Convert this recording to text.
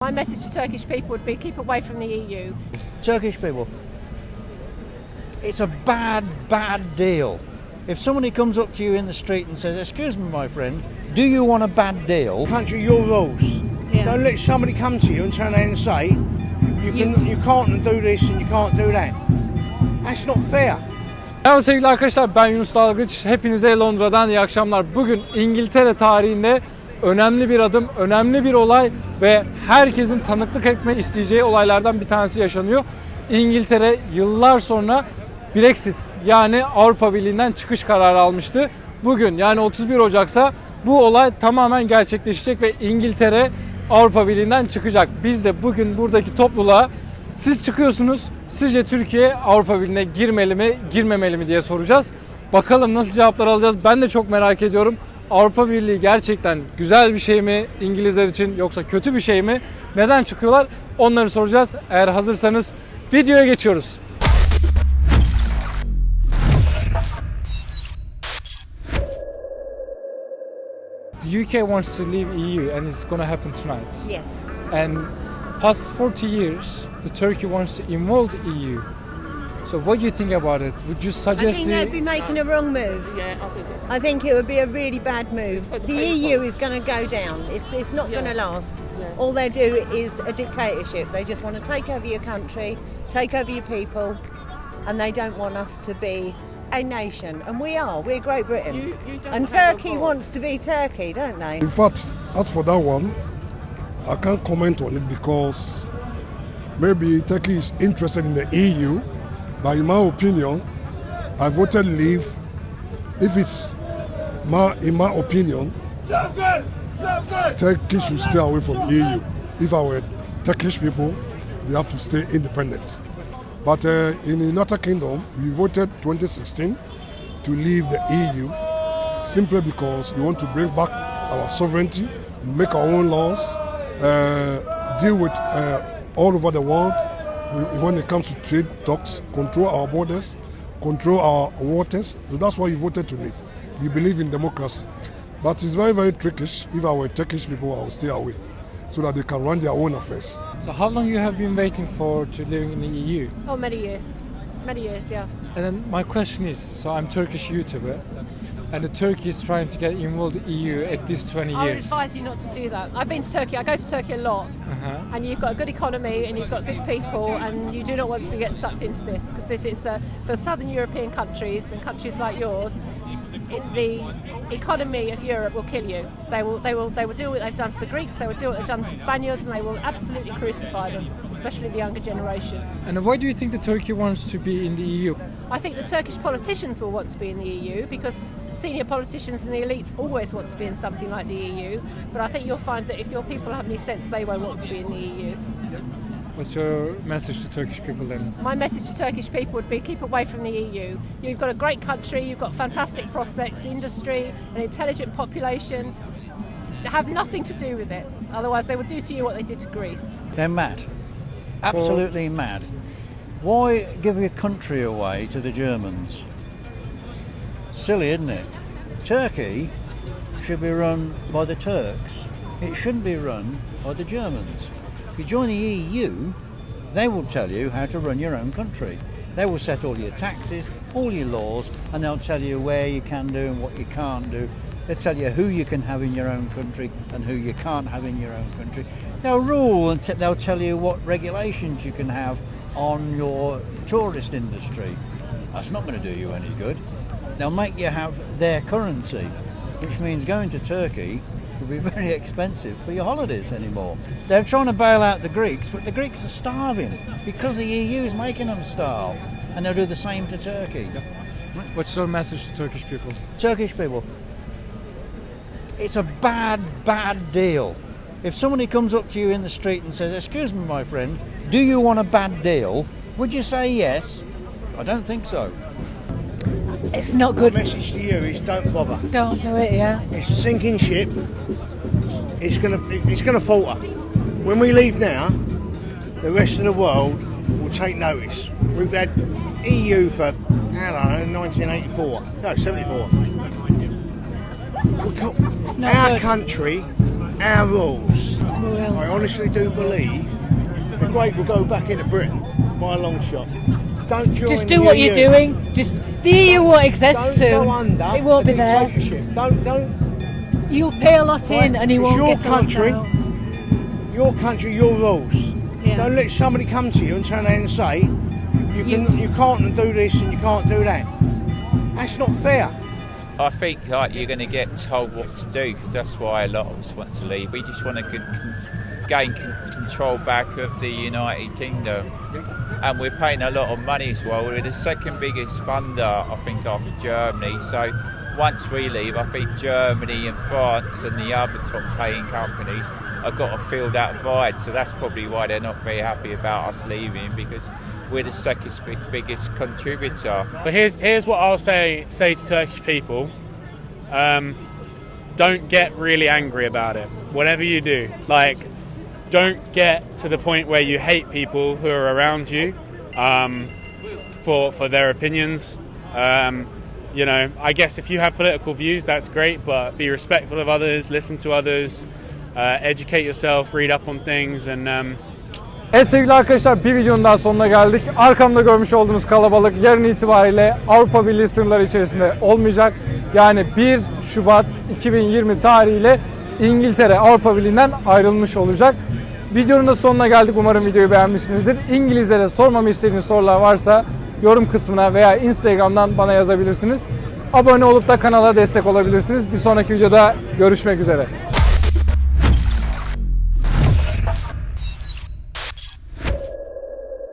My message to Turkish people would be keep away from the EU. Turkish people, it's a bad, bad deal. If somebody comes up to you in the street and says, "Excuse me, my friend, do you want a bad deal?" Country, your rules. Yeah. Don't let somebody come to you and turn around and say, you can't do this and you can't do that. That's not fair. Merhaba sevgili arkadaşlar, ben Yunus Dalgıç. Hepinize Londra'dan iyi akşamlar. Bugün İngiltere tarihinde önemli bir adım, önemli bir olay ve herkesin tanıklık etmek isteyeceği olaylardan bir tanesi yaşanıyor. İngiltere yıllar sonra Brexit, yani Avrupa Birliğinden çıkış kararı almıştı. Bugün, yani 31 Ocak'sa bu olay tamamen gerçekleşecek ve İngiltere Avrupa Birliği'nden çıkacak. Biz de bugün buradaki topluluğa siz çıkıyorsunuz, sizce Türkiye Avrupa Birliği'ne girmeli mi, girmemeli mi diye soracağız. Bakalım nasıl cevaplar alacağız, ben de çok merak ediyorum. Avrupa Birliği gerçekten güzel bir şey mi İngilizler için, yoksa kötü bir şey mi? Neden çıkıyorlar? Onları soracağız. Eğer hazırsanız videoya geçiyoruz. The UK wants to leave EU and it's going to happen tonight. Yes. And past 40 years, the Turkey wants to involve the EU. So what do you think about it? Would you I suggest think they'd be making a wrong move. Yeah, I think it. I think it would be a really bad move. The EU is going to go down. It's not going to last. Yeah. All they do is a dictatorship. They just want to take over your country, take over your people, and they don't want us to be a nation. And we are. We're Great Britain. You don't And have a Turkey vote. wants to be Turkey, don't they? In fact, as for that one, I can't comment on it because maybe Turkey is interested in the EU, but in my opinion, I voted leave. If it's in my opinion, Turkey should stay away from EU. If I were Turkish people, they have to stay independent. But in the United Kingdom, we voted 2016 to leave the EU simply because we want to bring back our sovereignty, make our own laws, deal with all over the world when it comes to trade talks, control our borders, control our waters. So that's why we voted to leave. We believe in democracy. But it's very, very trickish. If I were Turkish people, I would stay away so that they can run their own affairs. So how long you have been waiting for to live in the EU? Oh, many years. Many years, yeah. And then my question is, so I'm Turkish YouTuber, and the Turkey is trying to get involved in the EU at least 20 I would years. advise you not to do that. I've been to Turkey. I go to Turkey a lot. And you've got a good economy and you've got good people, and you do not want to get sucked into this, because this is for southern European countries and countries like yours. The economy of Europe will kill you. They will do what they've done to the Greeks. They will do what they've done to the Spaniards, and they will absolutely crucify them, especially the younger generation. And why do you think the Turkey wants to be in the EU? I think the Turkish politicians will want to be in the EU because senior politicians and the elites always want to be in something like the EU. But I think you'll find that if your people have any sense, they won't want to be in the EU. What's your message to Turkish people then? My message to Turkish people would be keep away from the EU. You've got a great country, you've got fantastic prospects, industry, an intelligent population. Have nothing to do with it. Otherwise they will do to you what they did to Greece. They're mad. Absolutely mad. Why give your country away to the Germans? Silly, isn't it? Turkey should be run by the Turks. It shouldn't be run by the Germans. If you join the EU, they will tell you how to run your own country. They will set all your taxes, all your laws, and they'll tell you where you can do and what you can't do. They'll tell you who you can have in your own country and who you can't have in your own country. They'll rule and they'll tell you what regulations you can have on your tourist industry. That's not going to do you any good. They'll make you have their currency, which means going to Turkey will be very expensive for your holidays anymore. They're trying to bail out the Greeks, but the Greeks are starving because the EU is making them starve, and they'll do the same to Turkey. What's your message to Turkish people? Turkish people, it's a bad, bad deal. If somebody comes up to you in the street and says, "Excuse me, my friend, do you want a bad deal?" would you say yes? I don't think so. It's not The good. message to you is don't bother. Don't do it, yeah. It's a sinking ship. It's gonna falter. When we leave now, the rest of the world will take notice. We've had EU for, I don't know, 1984. No, 74. Our country, our rules. I honestly do believe the Great will go back into Britain by a long shot. Don't join Just the do what EU. you're doing. Just the EU won't exist Don't soon. go under It won't the be there. dictatorship. Don't. You'll pay a lot in, and you It's won't your get a lot country. out. Your country, your rules. Yeah. Don't let somebody come to you and turn around and say you can't do this and you can't do that. That's not fair. I think like you're going to get told what to do because that's why a lot of us want to leave. We just want to gain control back of the United Kingdom, and we're paying a lot of money as well. We're the second biggest funder, I think, after Germany. So once we leave, I think Germany and France and the other top paying companies have got to fill that void. So that's probably why they're not very happy about us leaving, because we're the second biggest contributor. But here's what I'll say to Turkish people. Don't get really angry about it. Whatever you do, like, don't get to the point where you hate people who are around you for their opinions. You know, I guess if you have political views, that's great, but be respectful of others, listen to others, educate yourself, read up on things, and Evet sevgili arkadaşlar, bir videonun daha sonuna geldik. Arkamda görmüş olduğunuz kalabalık yarın itibariyle Avrupa Birliği sınırları içerisinde olmayacak. Yani 1 Şubat 2020 tarihiyle İngiltere Avrupa Birliği'nden ayrılmış olacak. Videonun da sonuna geldik. Umarım videoyu beğenmişsinizdir. İngilizce'de sormamı istediğiniz sorular varsa yorum kısmına veya Instagram'dan bana yazabilirsiniz. Abone olup da kanala destek olabilirsiniz. Bir sonraki videoda görüşmek üzere.